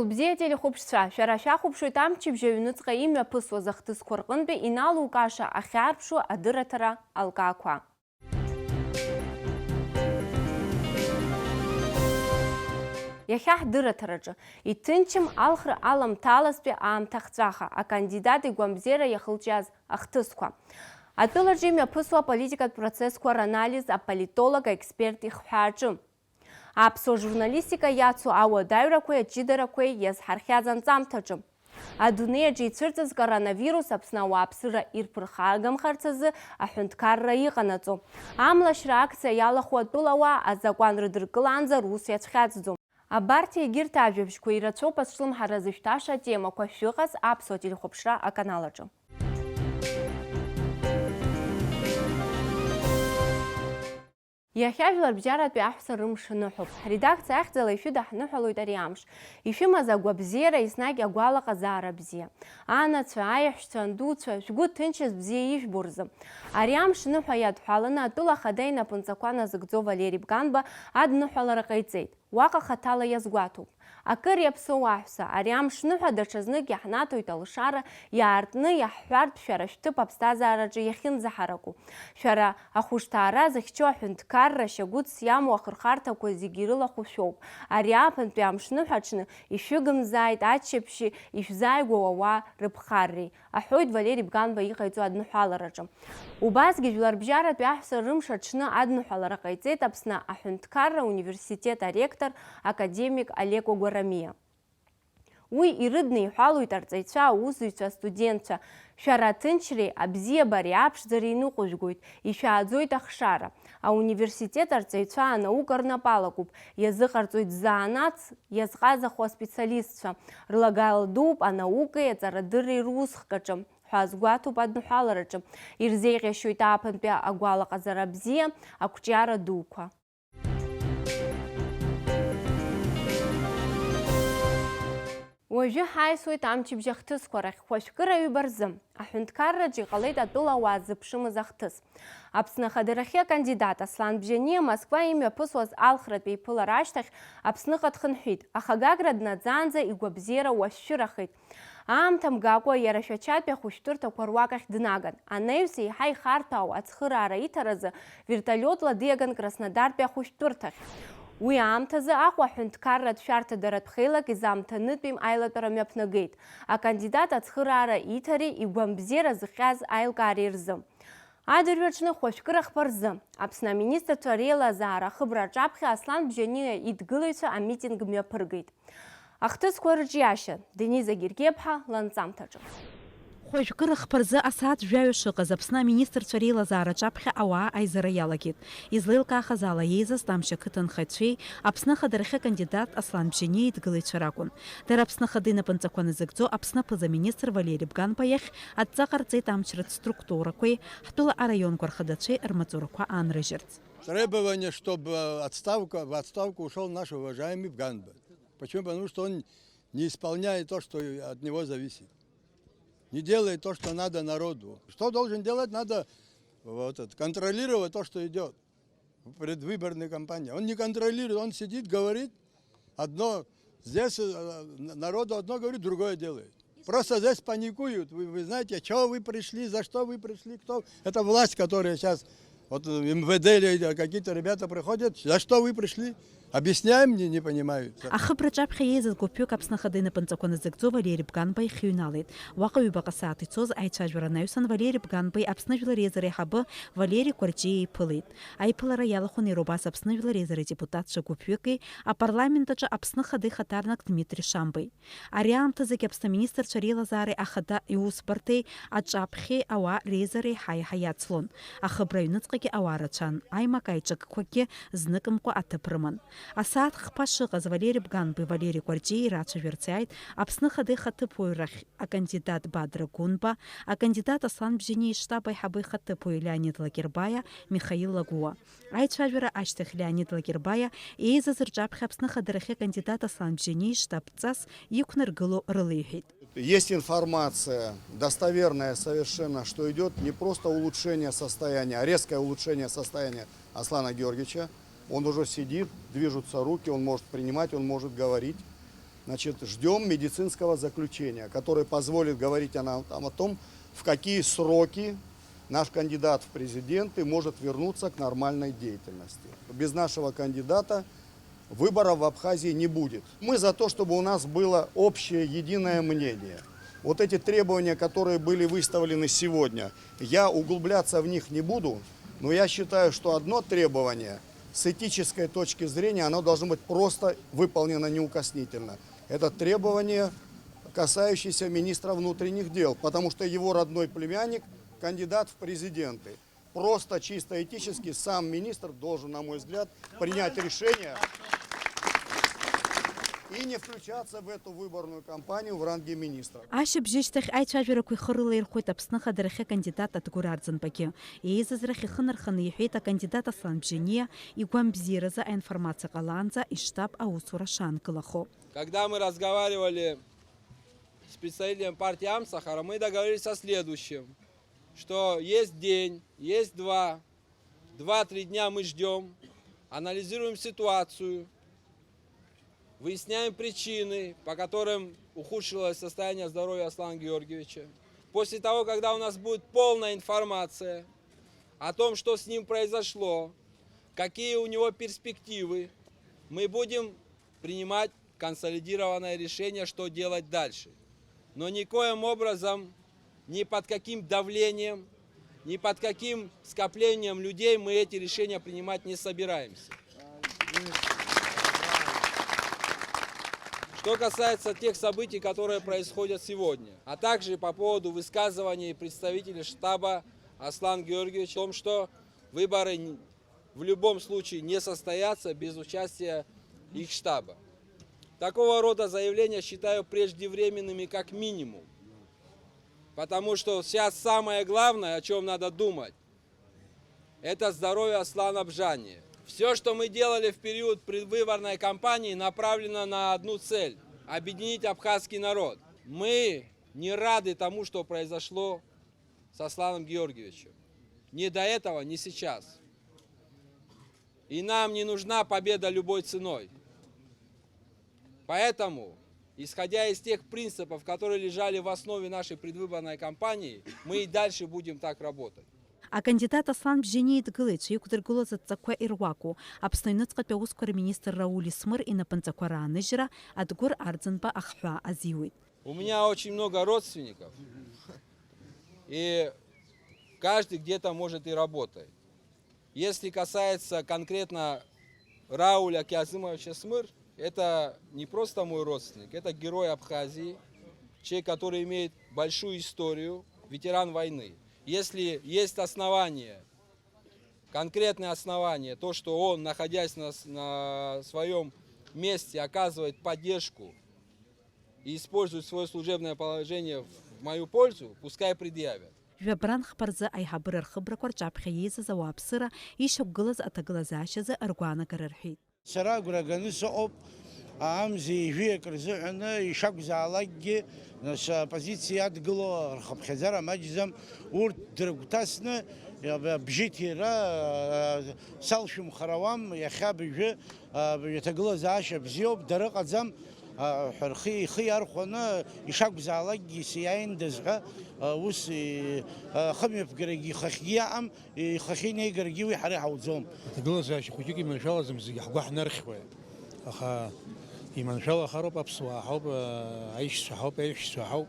Бзиа телехәаԥшцәа, шәара шәахәаԥшуеит амчыбжьа аҩныҵҟа имҩаԥысуаз ахҭысқәа рҟынтәи иналукааша ахьаарԥшуа адырраҭара алкаақәа. Иахьа ҳдырраҭараҿы иҭынчым алхра аламҭалазтәи аамҭахҵәаха акандидат игәамбзиара иахылҿиаз ахҭысқәа. Атәылаҿы имҩаԥысуа аполитикатә процессқәа ранализ аполитолог аексперт ихҳәааҿы. Аԥсуа журналистика иацу ауадаҩрақәеи аҷыдарақәеи иазҳархьаз анҵамҭаҿы. Адунеиаҿы ицәырҵыз коронавирус Аԥсны ауааԥсыра ирԥырхагамхарц азы аҳәынҭқарра иҟанаҵо. Амлашьра акциа иалахәу атәылауаа азакәан рыдыркылаанӡа рус иацәхьаҵӡом. Абарҭ егьырҭ ажәабжьқәа ирацәоуп ацәлымҳара зышәҭаша атемақәа шәыҟаз аԥсуа телехәаԥшра аканалаҿы. Иахьа жәларбжьаратәи аҳәса рымш ныҳәоуп. Ҳредакциа ахьӡала ишәыдаҳныҳәалоит ари амш. Ишәымаз агәабзиара еснагь агәалаҟазаара бзиа. Анацәа, аиҳәшьцәа, андуцәа, шәгәы ҭынчыз бзиа ижәбо рзы. Ари амш ныҳәа иадҳәаланы атәыла ахада инапынҵақәа назыгӡо Валери Бганба адныҳәалара ҟаиҵеит. Уаҟа хаҭала иазгәаҭоуп. Акыр иаԥсоу аҳәса, ари амш ныҳәа даҽазнык иаҳнаҭоит алшара, иаартны иаҳҳәартә шәара шәҭыԥ аԥсҭазаараҿы иахьынӡаҳараку. Шәара ахәышҭаара зыхьчо аҳәынҭқарра шьагәыҭс иамоу ахырхарҭақәа зегьы ирылахәу шәоуп. Ари ааԥынтәи амш ныҳәаҽны ишәыгымзааит аччаԥшьи ишәзааигәоу ауаа рыԥхарреи, аҳәоит Валери Бганба иҟаиҵо адныҳәалараҿы. Убасгьы жәларбжьаратәи аҳәса рымш аҽны адныҳәалара ҟаиҵеит Аԥсны аҳәынҭқарра университет аректор академик Олеко Гәарамиа. Уи ирыдны иҳәалоит арҵаҩцәа, аусзуҩцәа, астудентцәа. Шәара аҭынчреи абзиабареи аԥшӡареи иныҟәыжәгоит, ишәааӡоит ахшара. Ауниверситет арҵаҩцәа анаука рнапалакуп, иазыҟарҵоит заанаҵ иазҟазахо аспециалистцәа. Рлагала дууп анаукеи аҵарадырреи русхкаҿы ҳәа азгәаҭоуп адныҳәалараҿы. Ирзеиӷьашьоит ааԥынтәи агәалаҟазара бзиа, ақәҿиара дуқәа. Уажәы ҳаисуеит амчыбжьа ахҭысқәа рахь хәашәкыр аҩба рзы. Аҳәынҭқарраҿы иҟалеит атәылауаа зыԥшымыз ахҭыс. Аԥсны ахадарахьы акандидат Аслан Бжьаниа Москва имҩаԥысуаз алхратәи иԥылара ашьҭахь Аԥсныҟа дхынҳәит. Аха Гагра днаӡаанӡа игәабзиара уашәшәырахеит. Аамҭа мгакәа иара шәачатәи ахәышәтәырҭақәа руакахь днаган. Анаҩс еиҳа ихарҭәаау ацхыраара иҭаразы вертолиотла диаган Краснодартәи ахәышәтәырҭахь. Уи аамҭазы Аҟәа аҳәынҭқарратә шәарҭадаратә хеилак изаамҭанытәим аилатәара мҩаԥнагеит. Акандидат ацхыраара иҭареи игәамбзиара зыхҟьаз аилкаареи рзы. Адырҩаҽны хәашәкырахԥа рзы Аԥсны аминистрцәа реилазаара ахыбра аҿаԥхьа Аслан Бжьаниа идгылаҩцәа амитинг мҩаԥыргеит. Ахҭысқәа рҿиашьа Дениза Гергеԥҳа ланҵамҭаҿы. Хәажәкырахԥа рзы асааҭ жәаҩа шыҟаз Аԥсны аминистрцәа реилазаара аҿаԥхьа ауаа аизара иалагеит. Излеилкаахаз ала еизаз Тамшь ақыҭанхаҩцәеи Аԥсны ахадарахьы акандидат Аслан Бжьаниа идгылаҩцәа ракәын. Дара Аԥсны ахада инапынҵақәа назыгӡо Аԥсны аԥыза-министр Валери Бганба иахь адҵа ҟарҵеит амчратә структурақәеи ҳтәыла араионқәа рхадацәеи рмаҵурақәа аанрыжьырц. Требование, чтобы в отставку ушел наш уважаемый Бганба. Почему? Потому что он не исполняет то, что от него зависит. Не делает то, что надо народу. Что должен делать? Надо контролировать то, что идет в предвыборной кампании. Он не контролирует, он сидит, говорит одно. Здесь народу одно говорит, другое делает. Просто здесь паникуют. Вы знаете, чего вы пришли, за что вы пришли, кто. Это власть, которая сейчас, МВД или какие-то ребята приходят. За что вы пришли? Объясняем, не понимают. Ахыбра аҿаԥхьа еизаз гәыԥҩык Аԥсны ахада инапынҵақәа назыгӡо Валери Бганба ихьыҩналеит. Уаҟа ҩбаҟа сааҭ ицоз аицәажәара анаҩсан Валери Бганбеи Аԥсны жәлар реизара аиҳабы Валери Кәарҷиа иԥылеит. Аиԥылара иалахәын иара Аԥсны жәлар реизара адепутатцәа гәыԥҩыки апарламент аҿы Аԥсны ахада ихаҭарнак Дмитри Шамбеи. Ари аамҭазыгь Аԥсны аминистрцәа реилазаареи ахада иусбарҭеи аҿаԥхьеи ауаа реизара еиҳа иацлон. Ахыбра аҩныҵҟагьы ауаа рацәан. Аимак аиҿакқәагьы зныкымкәа аҭыԥ рыман. Асааҭ хԥа шыҟаз Валери Бганбеи Валери Кәарҷиеи рацәажәарц иааит Аԥсны ахада ихаҭыԥуаҩ рахь акандидат Бадра Гунба, акандидат Аслан Бжьаниа иштаб аиҳабы ихаҭыԥуаҩ Леонид Лагербаиа, Михаил Лагуа. Аицәажәара ашьҭахь Леонид Лагербаиа еизаз рҿаԥхьа Аԥсны ахадарахьы акандидат Аслан Бжьаниа иштаб-ҵас иқәнаргыло рылеиҳәеит. Есть информация достоверная совершенно, что идет не просто улучшение состояния, а резкое улучшение состояния Аслана Георгиевича. Он уже сидит, движутся руки, он может принимать, он может говорить. Значит, ждем медицинского заключения, которое позволит говорить нам о том, в какие сроки наш кандидат в президенты может вернуться к нормальной деятельности. Без нашего кандидата выборов в Абхазии не будет. Мы за то, чтобы у нас было общее, единое мнение. Вот эти требования, которые были выставлены сегодня, я углубляться в них не буду, но я считаю, что одно требование с этической точки зрения, оно должно быть просто выполнено неукоснительно. Это требование, касающееся министра внутренних дел, потому что его родной племянник – кандидат в президенты. Просто чисто этически сам министр должен, на мой взгляд, принять решение и не включаться в эту выборную кампанию в ранге министра. Аша бжештах айчажвера куйхырыла ирхуйт апсныха дарахе кандидата тгурарзан паки. Изазрахи хынарханы ехейта кандидата Аслан Бжения и гуамбзира за информация каланза и штаб Аусура Шанкалахо. Когда мы разговаривали с представителем партии Амсахара, мы договорились о следующем, что есть день, есть два, 2-3 дня мы ждем, анализируем ситуацию, выясняем причины, по которым ухудшилось состояние здоровья Аслана Георгиевича. После того, когда у нас будет полная информация о том, что с ним произошло, какие у него перспективы, мы будем принимать консолидированное решение, что делать дальше. Но никоим образом, ни под каким давлением, ни под каким скоплением людей мы эти решения принимать не собираемся. Что касается тех событий, которые происходят сегодня, а также по поводу высказываний представителей штаба Аслана Георгиевича о том, что выборы в любом случае не состоятся без участия их штаба. Такого рода заявления считаю преждевременными как минимум, потому что сейчас самое главное, о чем надо думать, это здоровье Аслана Бжения. Все, что мы делали в период предвыборной кампании, направлено на одну цель – объединить абхазский народ. Мы не рады тому, что произошло с Асланом Георгиевичем. Ни до этого, ни сейчас. И нам не нужна победа любой ценой. Поэтому, исходя из тех принципов, которые лежали в основе нашей предвыборной кампании, мы и дальше будем так работать. А кандидат Аслан Бжения идгылыч и кудыргула зацаква ирваку. Абснойныцка пеускор министр Раули Смыр и на панцаквара нежира, адгур ардзанба ахва азиуит. У меня очень много родственников, и каждый где-то может и работать. Если касается конкретно Рауля Кязымовича Смыр, это не просто мой родственник, это герой Абхазии, человек, который имеет большую историю, ветеран войны. Если есть основания, конкретные основания, то, что он, находясь на своем месте, оказывает поддержку и использует свое служебное положение в мою пользу, пускай предъявят. Жабран хпарза айхабрар хыбраквар чапхаеза завапсыра и шокгылаз атаглазашаза аргуана карархит. Сара гураганы сооб амзи жуек рзуна и шакзалаги наша позиция отгло хабхазара маджзам урт дргутасна бжитира салшум харавам яхабжи ятаглазаша бзиоб дараказам حرخي خيار خونا يشاق بزعلق سياين دزغا وس خمي بقرقي خخيا أم خخيني قرقي ويحري حوزهم. تقول زاش خوجيكي من شاء الله زمزج حقوح نرخوه. أخا يمن شاء الله خرب أبصوا حب عيش حب عيش حب.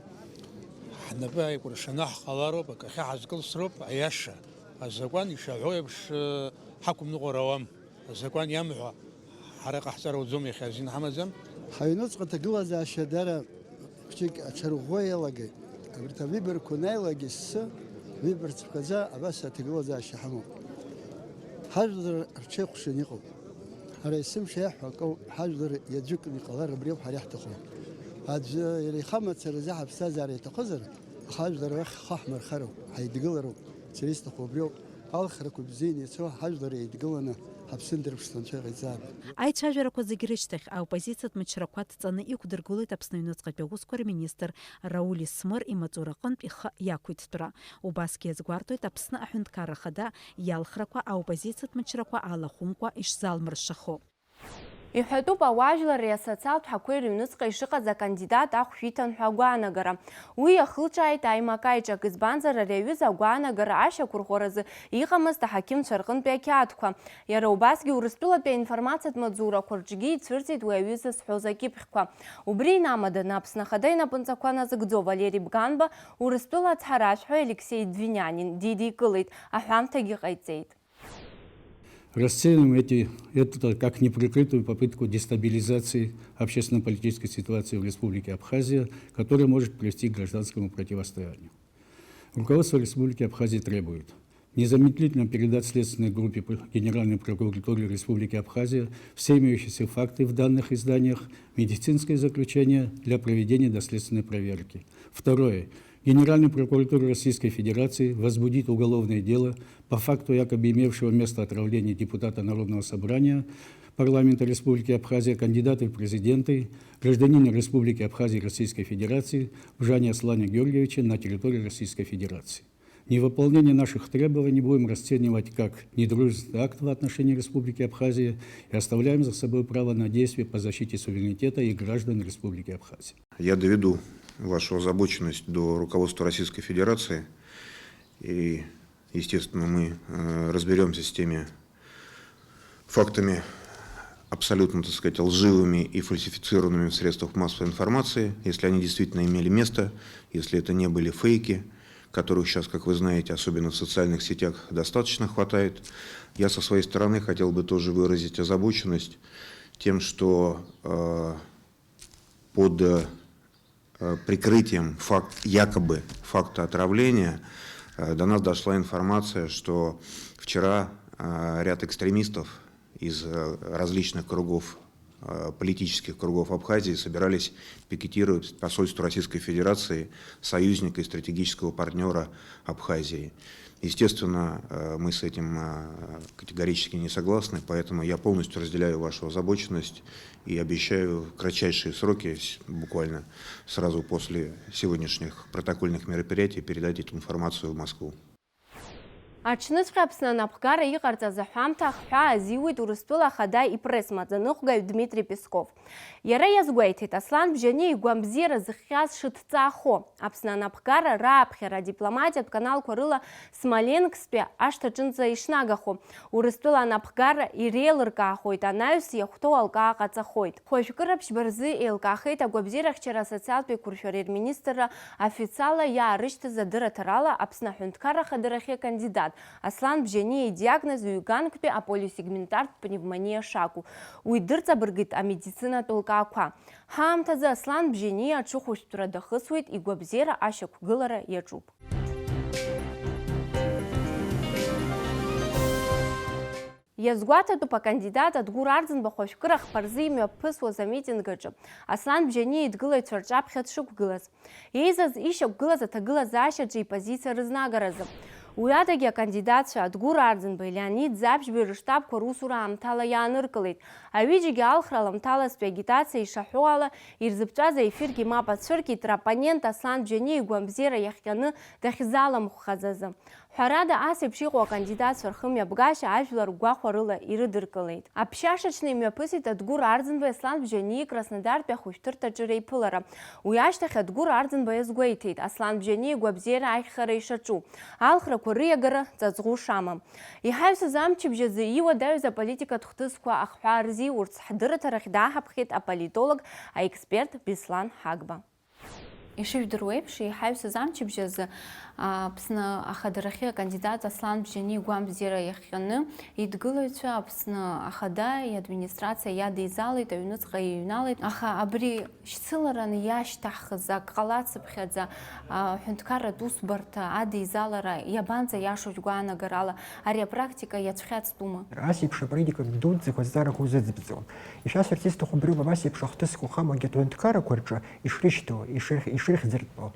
حنا بقى يقول شناح خلارو بك أخي حزقل صرب عياشة. الزقان يشعوه بش حكم نقروام. الزقان يمحو حرق أحسر وزوم يخازين حمزم. حينوس قتقلا ذا شدارة كشيك أشرغوية لقي أبرتا ويبر كوناي لقي الس ويبر تبقى أباس تقلا ذا شحمو حاجر أرشيق شنيقو هذا اسم شيح وكو حاجر يدجوك نقدر بريو حريح تخو هذا يلي خامة رزاح بستاز على تقزر حاجر خحمر خرو حيدقلرو سريس تخو بريو آخرك بزين يسوى حاجر يدقلنا Айчажвера загиричтах, а оппозицият мчракват цаны и кудыргулит абснойнуцка пегускор министр Раули Смыр и Мацуракон пиха якуйттура. Убаски згвартует абсна ахунткара хада ялхраква, а оппозицият мчраква алахумква иш залмршахо. Иҳәатәуп ауаажәлари асоциалтә ҳақәеи рыҩныҵҟа ишыҟаз акандидат ахәшәиҭан ҳәа агәаанагара. Уи иахылҿааит аимакаиҿак, избанзар ари аҩыза агәаанагара ашьақәырӷәаразы иҟамызт аҳақьымцәа рҟынтәи ақьаадқәа. Иара убасгьы Урыстәылатәи аинформациатә маҵзурақәа рҿгьы ицәырҵит уи аҩыза зҳәоз акьыԥхьқәа. Убри инамаданы Аԥсны Ахада инапынҵақәа назыгӡо Валери Бганба Урыстәыла ацҳаражәҳәаҩ Алексей Двинянин дидикылеит, аҳәамҭагьы ҟаиҵеит. Расцениваем это как неприкрытую попытку дестабилизации общественно-политической ситуации в Республике Абхазия, которая может привести к гражданскому противостоянию. Руководство Республики Абхазия требует незамедлительно передать следственной группе Генеральной прокуратуры Республики Абхазия все имеющиеся факты в данных изданиях, медицинское заключение для проведения доследственной проверки. Второе. Генеральная прокуратура Российской Федерации возбудит уголовное дело по факту якобы имевшего место отравления депутата Народного собрания парламента Республики Абхазия, кандидата в президенты, гражданина Республики Абхазия Российской Федерации Бжани Аслана Георгиевича на территории Российской Федерации. Невыполнение наших требований будем расценивать как недружественный акт в отношении Республики Абхазия и оставляем за собой право на действие по защите суверенитета и граждан Республики Абхазия. Я доведу вашу озабоченность до руководства Российской Федерации, и, естественно, мы разберемся с теми фактами, абсолютно, так сказать, лживыми и фальсифицированными в средствах массовой информации, если они действительно имели место, если это не были фейки, которых сейчас, как вы знаете, особенно в социальных сетях, достаточно хватает. Я со своей стороны хотел бы тоже выразить озабоченность тем, что под прикрытием якобы факта отравления до нас дошла информация, что вчера ряд экстремистов из различных кругов, политических кругов Абхазии собирались пикетировать посольство Российской Федерации, союзника и стратегического партнера Абхазии. Естественно, мы с этим категорически не согласны, поэтому я полностью разделяю вашу озабоченность и обещаю в кратчайшие сроки, буквально сразу после сегодняшних протокольных мероприятий, передать эту информацию в Москву. Аҽныҵәҟьа Аԥсны анапхгара иҟарҵаз аҳәамҭа ахҳәа азиуит Урыстәыла Ахада ипресс-маӡаныҟәгаҩ Дмитрий Песков. Иара иазгәеиҭеит Аслан Бжьани игәамбзиара зыхҟьаз шыҭҵаахо. Аԥсны анапхгара рааԥхьара адипломатиатә каналқәа рыла Смоленсктәи ашҭаҿынӡа ишнагахо. Урыстәыла анапхгара иреилыркаахоит, анаҩс иахәҭоу алкаа ҟаҵахоит. Хәажәкыр аԥшьба рзы еилкаахеит агәабзиарахьчара асоциалтә еиқәыршәареи рминистрра официалла иаарышьҭыз адырраҭарала Аԥсны Аҳәынҭқарра Ахадарахьы акандидат Аслан Бжьани идиагноз ҩ-ганктәи аполиосегментартә пневмониа шакәу. Уи дырҵабыргит амедицинатә лкаақәа. Ҳаамҭазы Аслан Бжьани аҽыхәышәтәра дахысуеит, игәабзиара ашьақәгылара иаҿуп. Иазгәаҭатәуп акандидат Адгәыр Арӡынба хәажәкыр ахԥа рзы имҩаԥысуаз амитинг аҿы Аслан Бжьани идгылаҩцәа рҿаԥхьа дшықәгылаз. Еизаз ишьақәгылаз аҭагылазаашьаҿы ипозициа рызнагаразы. Уи адагьы акандидатцәа Адгәыр Арӡынбеи Леонид Ӡаԥшьбеи рыштабқәа русура аамҭала иааныркылеит. Аҩыџьагьы алхра аламҭалазтәи агитациа ишаҳәо ала ирзыԥҵәаз аефиргьы мап ацәыркит ропонент Аслан Бжьани игәамбзиара иахҟьаны дахьзаламхәхаз азы. Ҳәарада, ас еиԥш иҟоу акандидатцәа рхымҩаԥгашьа ажәлар ргәахәа рыла ирыдыркылеит. Аԥшьашаҽны имҩаԥысит Адгәыр Арӡынба Аслан Бжьани Краснодартәи ахәышәтәырҭаҿы реиԥылара. Уи ашьҭахь Адгәыр Арӡынба иазгәеиҭеит Аслан Бжьани игәабзиара ахьхара ишаҿу, алхрақәа рыиагара ҵаҵӷәы шамам. Иҳаҩсыз амчыбжьазы иуадаҩыз аполитикатә хҭысқәа ахҳәаа рзиурц ҳдырраҭарахь дааҳаԥхьеит аполитолог, аексперт Беслан Ҳагба. Ишыжәдыруа еиԥш, иҳаҩсыз амчыбжьазы Аԥсны Ахадарахьы акандидат Аслан Бжьани игәамбзиара иахҟьаны идгылаҩцәа Аԥсны Ахада иадминистрациа иадеизалеит, аҩныҵҟа иҩналеит. Аха абри шьцылараны иашьҭаҳхыз ак ҟалацыԥхьаӡа аҳәынҭқарратә усбарҭа адеизалара иабанӡаиашоу шәгәаанагарала, ари апрактика иацәхьаҵтәума? Ас еиԥш аполитика дуӡӡақәа зҵаарақәа узыӡбӡом. Ишәасҳәарц исҭаху абри абас еиԥш ахҭысқәа хамагьы аҳәынҭқаррақәа рҿы ишрышьҭоу, ишрыхьӡыртәу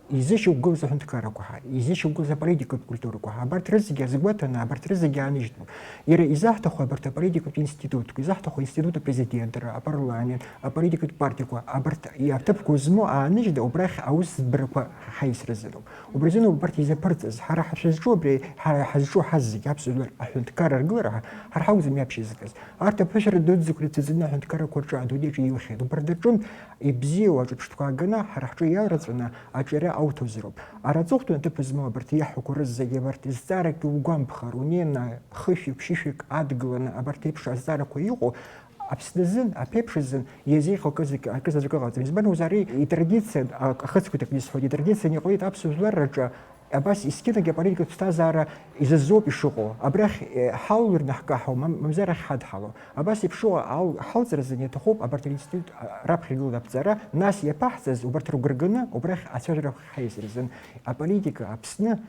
изышьуггылз аҳәынҭқаррақәа, изышьуггылз аполитикатә культурақәа, абарҭ рызегьы азгәаҭаны, абарҭ рызегьы ааныжьтәуп. Иара изаҳҭаху абарҭ аполитикатә институтқәа, изаҳҭаху институт апрезидентра, апарламент, аполитикатә партиақәа, абарҭ аҭыԥқәа змоу ааныжьда убрахь аус ӡбарақәа ҳаисразыроуп. Убри азыноуп абарҭ изаԥырҵаз, ҳара ҳшазҿу абри ҳазҿу ҳаз зегьы аԥсуа жәлар аҳәынҭқарра аргылара ҳара ҳакәӡам иаԥшьызгаз. Арҭ аԥышәара дуӡӡақәа рыцәаӡаны аҳәынҭқаррақәа рҿы адунеиаҿы иеиуахьеит. Убарҭ рҿынтә ибзиоу аҿырԥштәқәа ааганы ҳара ҳҿы иалраҵәаны аҿиара ауҭозароуп. Араҵыхәтәан аҭыԥ змоу абарҭ иаҳәақәа рызегьы абарҭ зҵаарак иугәамԥхар, унеины хышәҩык, ԥшьышәҩык адгыланы абарҭ еиԥш азҵаарақәа иҟоу аԥсназын, аԥеиԥшазын иазеихакыз акы ыҟаӡам. Избанзар ари итрадициа ахыцқәа исҳәоит, итрадициа иҟалеит аԥсуа жәлар рҿы абас искьынгьы аполитикатә ԥсҭазаара изазоуп ишыҟоу. Абрахь ҳаулырны ҳкаҳау, мамзар ахь ҳадҳалоу. Абас еиԥш ҳалҵразын иаҭахуп абарҭ аинститут раԥхьа игылоу аԥҵара, нас иаԥаҳҵаз убарҭ рыгәра убрахь ацәажәара ҳаисразын. Аполитика Аԥсны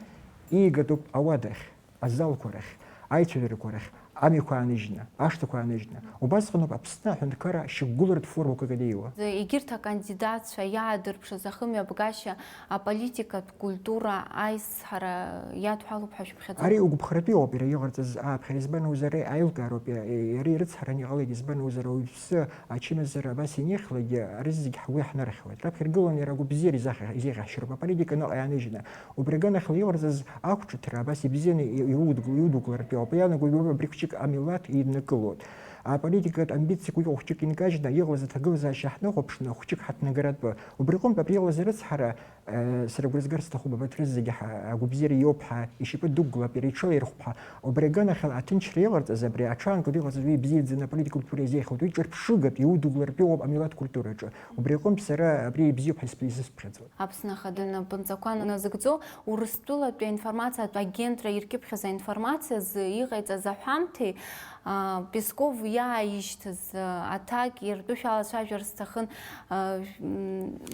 иигатәуп ауадахь, азалқәа рахь, аицәажәарақәа рахь, амҩақәа ааныжьны, ашҭақәа ааныжьны. Убасҟаноуп Аԥсны аҳәынҭқарра шьақәгыларатә формақәа кадиуа. Егьырҭ акандидатцәа иаадырԥшыз ахымҩаԥгашьа аполитикатә культура аизҳара иадҳәалоуп ҳәа шәыԥхьаӡоит. Ари угәыԥхаратәы иҟоуп иара иҟарҵаз ааԥхьара, избанзар ари аилкаароуп, иара ирыцҳараны иҟалеит, избанзар ауаҩԥсы ачымазара абас ианихьлагьы ари зегьы ҳгәы иаҳнархьуеит. Раԥхьа иргыланы иара агәыбзиара изеиӷьашьароуп, аполитика ныҟа иааныжьны. Убри аганахьала иҟарҵаз ақәҿыҭра абас ибзианы иудукларатәы иҟоуп. Иаанагоит абри хәҷык амилаҭ иднакылоит. Аполитикатә амбициақәа иҟоу хәҷык инкажьны иҟалаз аҭагылазаашьа ҳныҟәаԥшны хәҷык ҳаҭнагаратәы. Убри аҟнытә абри иҟалаз арыцҳара сара агәра сҭахуп абарҭ рызегьы агәыбзиара иоуп ҳәа ишьапы дықәгылап, иара иҽылаирхәп ҳәа. Убри аганахьала аҭынчра иҟарҵаз абри аҽаанкыло иҟарҵаз уи ибзиаӡаны аполитикатә культура изеихауеит, уи ҿырԥшыгатә иудукларатәы иҟоуп амилаҭ культураҿы. Убри аҟнытә сара абри ибзиоуп ҳәа исзысԥхьаӡоит. Аԥсны Ахадатә напынҵақәа назыгӡо Урыстәылатәи аинформациатә агентра иркьыԥхьыз аинформациазы иҟаиҵаз аҳәамҭеи Песков иааишьҭыз аҭак иртәы шәалацәажәар сҭахын,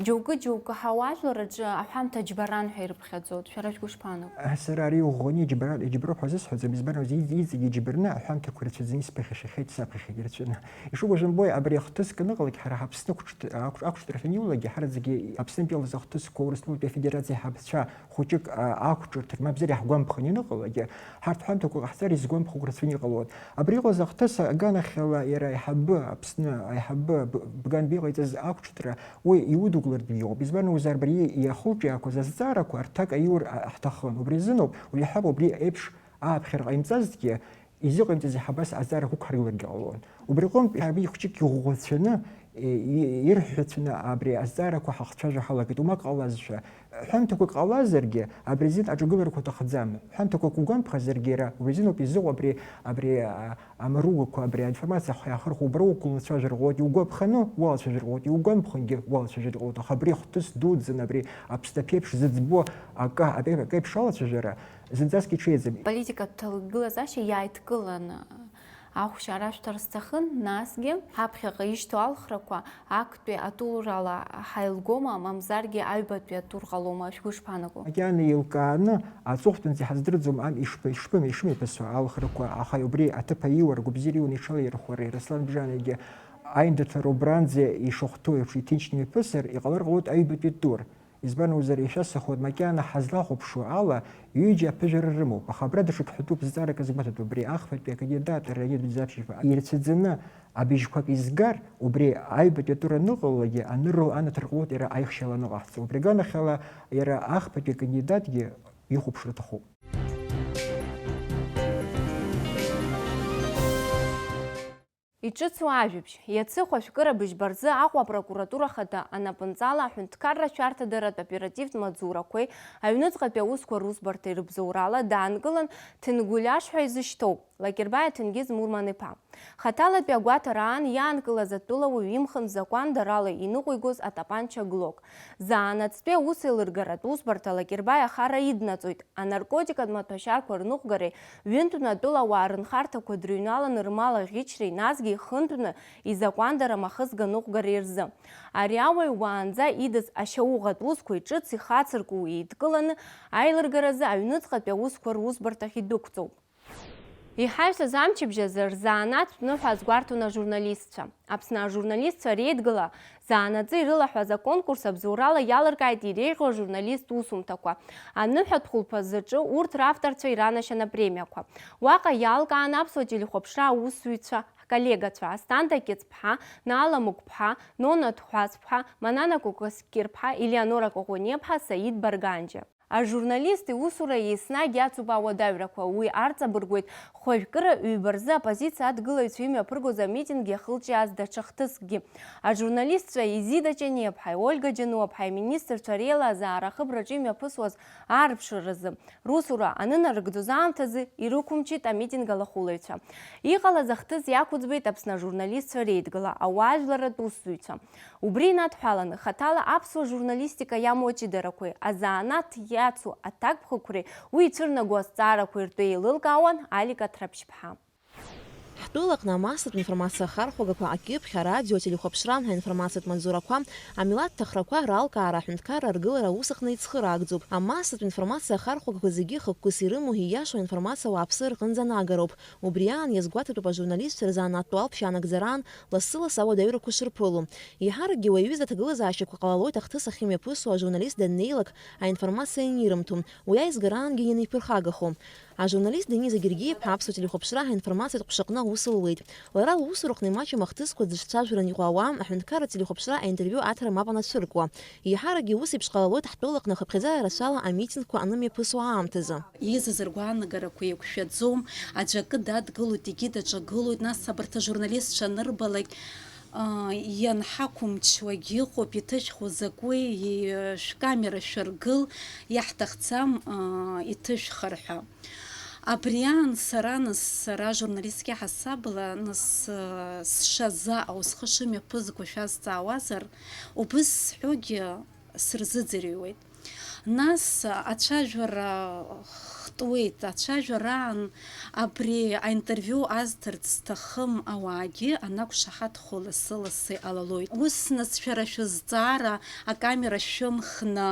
џьоукы ҳауаажәлар рҿы аҳәамҭа џьбаран ҳәа ирыԥхьаӡоит. Шәара шәгәы ишԥааноу? Сара ари ӷәӷәаны иџьбароуп ҳәа азысҳәаӡом, избанзар иҵегьы иџьбарны аҳәамҭақәа рацәаӡаны исԥыхьашьахьеит, саԥхьахьеит ирацәаны. Ишубо жәымбои абри ахҭыск аныҟалак ҳара Аԥсны ақәҿыҭрахь аниулагьы ҳара зегьы Аԥснытәи иҟалаз ахҭысқәа Урыстәылатәи Афедерациа ҳабацәа хәыҷык ақәҿырҭыр, мамзар иаҳгәамԥханы ианыҟалагьы ҳарҭ ҳәамҭақәа ҟаҳҵар изгәамԥхо рацәаны иҟалоит. Абри иҟалаз ахҭыс аганахьала иара аиҳабы Аԥсны аиҳабы Бганба иҟаиҵаз ақәҿыҭра уи иудукларатәы иҟоуп. Избанзар абри иахылҿиаақәаз азҵаарақәа рҭак аиур ҳҭахын. Убри азыноуп уиҳаб убри еиԥш ааԥхьара ҟаимҵазҭгьы изыҟаимҵаз иаҳабас азҵаарақәа ықәҳаргыларгьы ҟалон. Убри аҟнытә иаҳаби хәҷык иӷәӷәацәаны ирҳәацәаны абри азҵаарақәа ҳахцәажәо ҳалагеит. Умак ҟалазшәа ҳәамҭақәак ҟалазаргьы абри азин аҿагыларақәа аҭахӡам. Ҳәамҭақәак угәамԥхазаргьы иара убри азиноуп изыҟоу абри амаругақәа, абри аинформациа иахырхәо убра уқәлацәажәар ҟалоит, иугәаԥханы уалацәажәар ҟалоит, иугәамԥхангьы уалацәажәар ҟалоит. Аха абри ахҭыс дуӡӡаны абри Аԥсны аԥеиԥш зыӡбо акеиԥш алацәажәара зынӡаск иҽеиӡам. Аполитикатә ҭагылазаашьа иааидкыланы ахәшьа арашәҭар сҭахын, насгьы ҳаԥхьаҟа ишьҭоу алхрақәа актәи атурала ҳаилгома, мамзаргьы аҩбатәи атур ҟалома, шәгәы ишԥаанаго? Макьана еилкааны аҵыхәтәанӡа ҳаздырӡом ишԥымеишмеиԥасуа алхрақәа, аха убри аҭыԥ аиуара, агәыбзиара иуны иҽалаирхәара, Раслан Бжанагьы аиндаҭәара убранӡа ишахәҭоу еиԥш иҭынчны иԥысыр, иҟалар ҟалоит аҩбатәи тур. Избанзар ишәасҳәоит, макьана ҳазлахәаԥшуа ала ҩыџьа аԥыжәара рымоуп. Аха абра даҽак ҳәатәуп, зҵаарак азгәаҭатәуп. Убри ахԥатәи акандидат Леонид Запшьев ирцәаӡаны абыжьқәак изгар, убри аҩбатәи атур аныҟалалакгьы анаҭар ҟалоит иара аихшьала аныҟаҳҵо. Убри аганахьала иара ахԥатәи акандидатгьы ихәаԥшра аҭахуп. Иҿыцу ажәабжь, иацы хәашәкыра быжьбарзы Аҟәа апрокуратура хада анапынҵала аҳәынҭқарра шәарҭадаратә оперативтә маҵзурақәеи аҩныҵҟатәи аусқәа русбарҭа ирыбзоурала даангылан Ҭынгәлиаш ҳәа изышьҭоуп Лакербаиа Ҭенгиз Мурман-иԥа. Хаҭалатәи агәаҭара аан иаанкылаз атәылауаҩ имхын закәандарала иныҟәигоз атапанча Глок. Заанаҵтәи аус еилыргаратә усбарҭа Лакербаиа ахара иднаҵоит. Анаркотикатә маҭәашьарқәа рныҟәгареи ҩынтәны атәылауаа рынхарҭақәа дрыҩналаны рмал аӷьычреи насгьы ихынтәны изакәандара махызга ныҟәгареи рзы. Ари ауаҩ уаанӡа идыз ашьауӷатә усқәа иҿыц ихацыркәыу еидкыланы аилыргаразы аҩныҵҟатәи аусқәа русбарҭахь идәықәҵоуп. Иҳаҩсыз амчыбжьазы рзаанатә ныҳәа азгәарҭон ажурналистцәа. Аԥсны ажурналистцәа реидгыла заанаҵы ирылаҳәаз аконкурс абзоурала иалыркааит иреиӷьу ажурналист усумҭақәа. Аныҳәатә хәылԥазаҿы урҭ равторцәа иранашьан апремиақәа. Уаҟа иалкаан аԥсуа телехәаԥшра аусзуҩцәа ҳколлегацәа Асҭанда Кьыҵԥҳа, Наала Мықәԥҳа, Нона Ҭхәацԥҳа, Манана Кокоскирԥҳа, Елеонора Коӷониаԥҳа, Саид Барганџьа. Ажурналисти усура еснагь иацуп ауадаҩрақәа. Уи арҵабыргуеит хәажәкыра ҩба рзы апозициа адгылаҩцәа имҩаԥыргоз амитинг иахылҿиааз даҽа хҭыскгьы. Ажурналистцәа Изида Ҷаниаԥҳаи, Ольга Џьануаԥҳаи министрцәа реилазаара ахыбраҿы имҩаԥысуаз аарԥшыразы, русура анынарыгӡоз аамҭазы ирықәымчит амитинг алахәылаҩцәа. Иҟалаз ахҭыс иақәыӡбеит Аԥсны ажурналистцәа реидгыла, ауаажәларатә усзуҩцәа. Убри инадҳәаланы хаҭала аԥсуа журналистика иамоу аҷыдарақәеи, азаанаҭ иацу аҭакԥхықәреи, уи ицәырнагоу азҵаарақәеи ртәы еилылкаауан Алика Ҭраԥшьԥҳа. Ҳтәылаҟны амассатә информациа ахархәагақәа акьыԥхь, арадио, ателехәаԥшра, аинформациатә маҵзурақәа, амилаҭ ҭахрақәа раалкаара, аҳәынҭқарра аргылара аус аҟны иӡхыраагӡоуп. Амассатә информациа ахархәагақәа зегьы хықәкыс ирымоу ииашоу аинформациа ауааԥсы рҟынӡа анагароуп. Убри аан иазгәаҭатәуп ажурналистцәа рзаанаттә алԥшьа анагӡараан лассы-лассы ауадаҩрақәа шырԥыло. Иаҳаракгьы уаҩыза аҭагылазаашьақәа ҟалалоит ахҭыс ахьымҩаԥысуа ажурналист даннеилак аинформациа инирымҭо, уи аизгараангьы ианиԥырхагахо. Ажурналист Дениза Гергиев-ԥҳа аԥсуа телехәаԥшра аинформациатә ҟәшаҟны аус луеит. Лара лусураҟны имаҷым ахҭысқәа дышцәажәаран иҟоу ауаа аҳәынҭқарра ателехәаԥшра аинтервиу аҭара мап анацәыркуа. Иаҳаракгьы ус еиԥш ҟалалоит ҳтәылаҟны хыԥхьаӡара рацәала амитингқәа анымҩаԥысуа аамҭазы. Иизаз ргәаанагарақәа еиқәшәаӡом, аӡәакы дадгылоит, егьи даҿагылоит, нас абарҭ ажурналистцәа анырбалак ианҳақәымчуагьы ыҟоуп, иҭышәхуа закәи, шәкамера шәыргыл, иаҳҭахӡам иҭышәхар ҳәа. Абри аан сара журналистки ҳасабала сшазаҟоу схы шымҩаԥызго шәазҵаауазар, убыс сҳәогьы сырзыӡырҩуеит. Нас ацәажәара хтуеит, ацәажәараан абри аинтервиу азҭарц зҭахым ауаагьы анақәшаҳаҭхо лассы-лассы иҟалалоит. Ус нас шәара шәызҵаара акамера шәымхны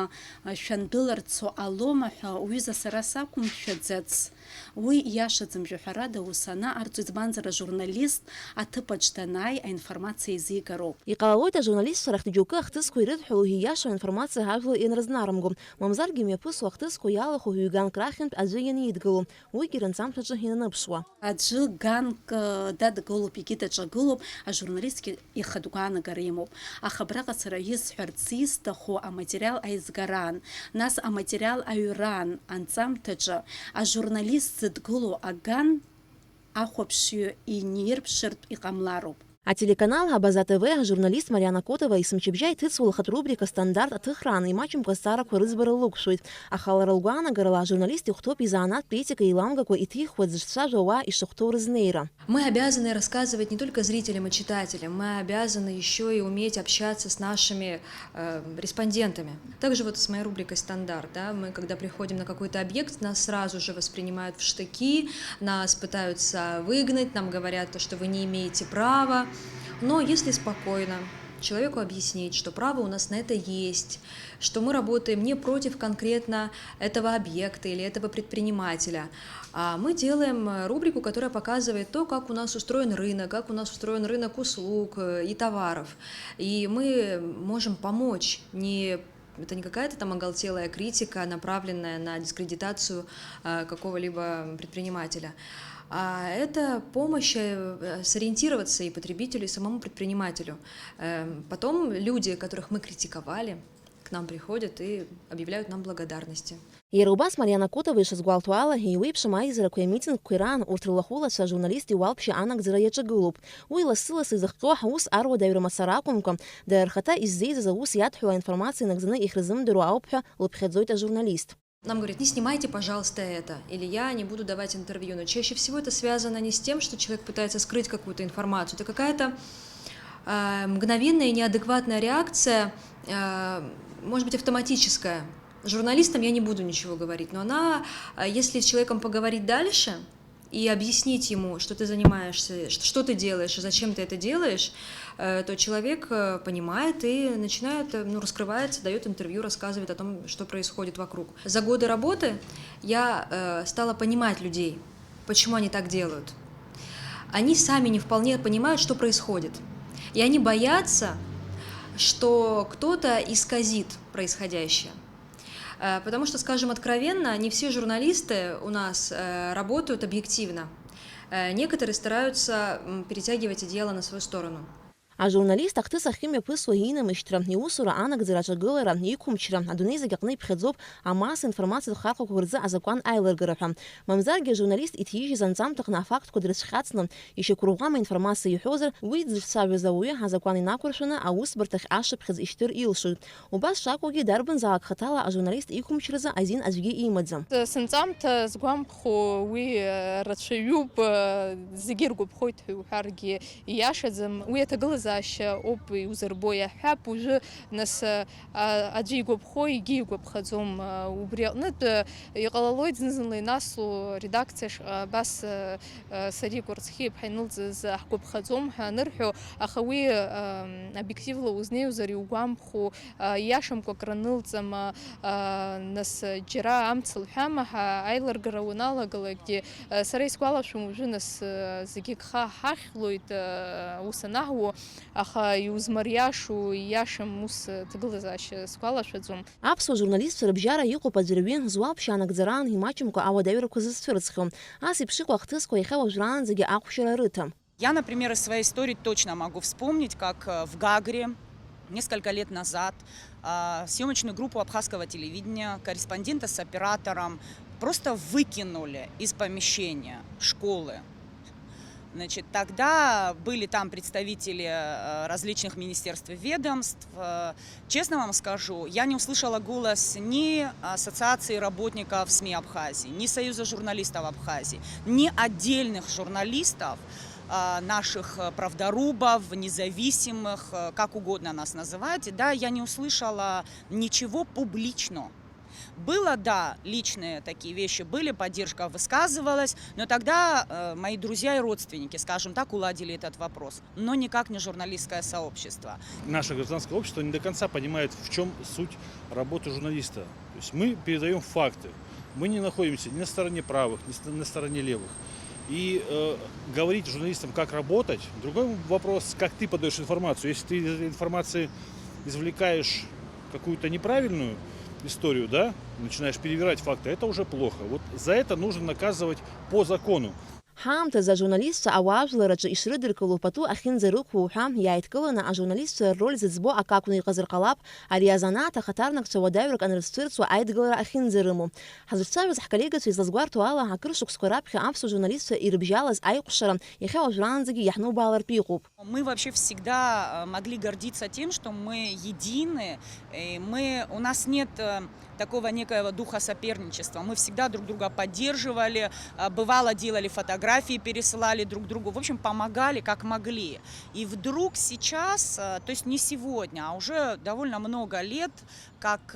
шәандәыларцо ҟалома ҳәа уҩыза сара сақәымшәаӡац. Уи иашаӡам ҳәарада ус анаҟарҵо, избанзар ажурналист аҭыԥаҿ данааи аинформациа изигароуп. Иҟалалоит ажурналистцәа рахьтә џьоукы ахҭысқәа ирыдҳәалоу ииашоу аинформациа ҳажәлар ианрызнарымго, мамзаргьы имҩаԥысуа ахҭысқәа иалахәу ҩ-ганк рахьынтә аӡәы ианидгыло, уигьы рынҵамҭаҿы инаныԥшуа. Аӡәы ганк дадгылоуп, егьи даҿагылоуп, ажурналистгьы ихатә гәаанагара имоуп. Аха абраҟа сара исҳәарц исҭаху аматериал аизгараан, нас аматериал аҩраан анҵамҭаҿы ажурналист зыдгылоу аган ахәаԥшҩы инирԥшыртә иҟамлароуп. Ателеканал Абаза ТВ журналист Мариана Котова исымчыбжьа иҭыҵуа лхатә рубрика стандарт аҭыхраан имаҷымкәа азҵаарақәа рыӡбара лықәшәоит. Аха лара лгәаанагарала ажурналист ихәҭоуп изаанаттә етика еиламгакәа иҭихуа дзыҿцәажәо ауаа ишахәҭоу рызнеира. Мы обязаны рассказывать не только зрителям и читателям, мы обязаны еще и уметь общаться с нашими респондентами. Также вот с моей рубрикой «Стандарт». Да, мы, когда приходим на какой-то объект, нас сразу же воспринимают в штыки, нас пытаются выгнать, нам говорят, что вы не имеете права. Но если спокойно человеку объяснить, что право у нас на это есть, что мы работаем не против конкретно этого объекта или этого предпринимателя, а мы делаем рубрику, которая показывает то, как у нас устроен рынок услуг и товаров. И мы можем помочь это не какая-то там оголтелая критика, направленная на дискредитацию какого-либо предпринимателя. А это помощь сориентироваться и потребителю, и самому предпринимателю. Потом люди, которых мы критиковали, к нам приходят и объявляют нам благодарности. Иара убас Мариана Котова ишазгәалҭоу иеиуеиԥшым аизарақәа амитингқәа ираан урҭ рлахәылацәа ажурналист иуалԥшьа анагӡара иаҿагылоуп. Уи лассы-лассы изыхҟьо ҳаус аруадаҩра мацара акәымкәа, дара рхаҭа иззеизаз аус иадҳәо аинформациа инагӡаны ихрызымдыруа ауп ҳәа лыԥхьаӡоит ажурналист. Нам говорят, не снимайте, пожалуйста, это, или я не буду давать интервью. Но чаще всего это связано не с тем, что человек пытается скрыть какую-то информацию. Это какая-то мгновенная и неадекватная реакция, может быть, автоматическая. Журналистам я не буду ничего говорить, но она, если с человеком поговорить дальше и объяснить ему, что ты занимаешься, что ты делаешь и зачем ты это делаешь, то человек понимает и начинает, раскрывается, дает интервью, рассказывает о том, что происходит вокруг. За годы работы я стала понимать людей. Почему они так делают? Они сами не вполне понимают, что происходит. И они боятся, что кто-то исказит происходящее. Потому что, скажем откровенно, не все журналисты у нас работают объективно. Некоторые стараются перетягивать дело на свою сторону. Ажурналист ахтысахим япысуа инамышьтра, иусура анагӡара аҿагылара иқәымчра, адунеи зегьы аҟны иԥхьаӡоуп амаса информациатә хархәақәа рзы азакәан аилыргара ҳәа. Мамзаргьы ажурналист иҭижьыз анҵамҭаҟны афактқәа дрыцәхьаҵны ишьақәырӷәӷәама информациа иҳәозар, уи дзыҿцәажәоз ауаҩы азакәан инақәыршәаны аусбарҭахь ашыԥхьыӡ ишьҭыр илшоит. Убас шакәугьы дарбанзаалак хаҭала ажурналист иқәымчразы азин аӡәгьы имаӡам. Сынҵамҭа згәамԥхо уи рацәаҩуп, зегьы иргәаԥхоит ҳәа иуҳәаргьы ииашаӡам. Уи аҭагылазаашьа ауп иузырбо иаҳҳәап, уажәы нас аӡәы игәаԥхо егьи игәаԥхаӡом. Убри аҟнытә иҟалалоит зны-зынла инасу редакциа абас Сариа Кәарцхиа-иԥҳа инылҵыз ҳгәаԥхаӡом ҳәа анырҳәо, аха уи объективла узнеиуазар иугәамԥхо, ииашамкәа акранылҵама, нас џьара амц лҳәама ҳәа аилыргара уаналагалакгьы, сара исгәалашәом уажәы нас зегьы гха ҳахьлоит ус анаҳуо, аха иузмариашо ииашам ус ҭагылазаашьа сгәалашәаӡом. Аԥсуа журналистцәа рыбжьара иҟоуп аӡәырҩы зуалԥшьа анагӡараан имаҷымкәа ауадаҩрақәа зызцәырҵхьоу. Ас еиԥш иҟоу ахҭысқәа иахьа уажәраанӡагьы ахәшьара рыҭам. Я, например, из своей истории точно могу вспомнить, как в Гагре несколько лет назад съемочную группу абхазского телевидения, корреспондента с оператором просто выкинули из помещения школы. Значит, тогда были там представители различных министерств и ведомств. Честно вам скажу, я не услышала голос ни Ассоциации работников СМИ Абхазии, ни Союза журналистов Абхазии, ни отдельных журналистов, наших правдорубов, независимых, как угодно нас называйте, да, я не услышала ничего публично. Было, да, личные такие вещи были, поддержка высказывалась, но тогда мои друзья и родственники, скажем так, уладили этот вопрос, но никак не журналистское сообщество. Наше гражданское общество не до конца понимает, в чем суть работы журналиста. То есть мы передаем факты, мы не находимся ни на стороне правых, ни на стороне левых. И говорить журналистам, как работать, другой вопрос, как ты подаешь информацию. Если ты из этой информации извлекаешь какую-то неправильную историю, да, начинаешь перевирать факты, это уже плохо. Вот за это нужно наказывать по закону. Ҳаамҭазы ажурналистцәа ауаажәлараҿы ишрыдыркыло пату ахьынӡарықәу ҳәа иааидкыланы ажурналистцәа роль зыӡбо ак акәны иҟазар ҟалап, ари азанааҭ ахаҭарнакцәа уадаҩрак анрызцәырҵуа аидгылара ахьынӡарымоу. Ҳазырцәажәоз ҳколлегацәа излазгәарҭо ала акыр шықәсқәа раԥхьа аԥсуа журналистцәа ирыбжьалаз аиҟәшара иахьа уажәраанӡагьы иаҳнубаалартә иҟоуп. Мы вообще всегда могли гордиться тем, что мы едины, у нас нет такого некоего духа соперничества. Мы всегда друг друга поддерживали, бывало делали фотографии, пересылали друг другу, в общем, помогали как могли. И вдруг сейчас, то есть не сегодня, а уже довольно много лет, как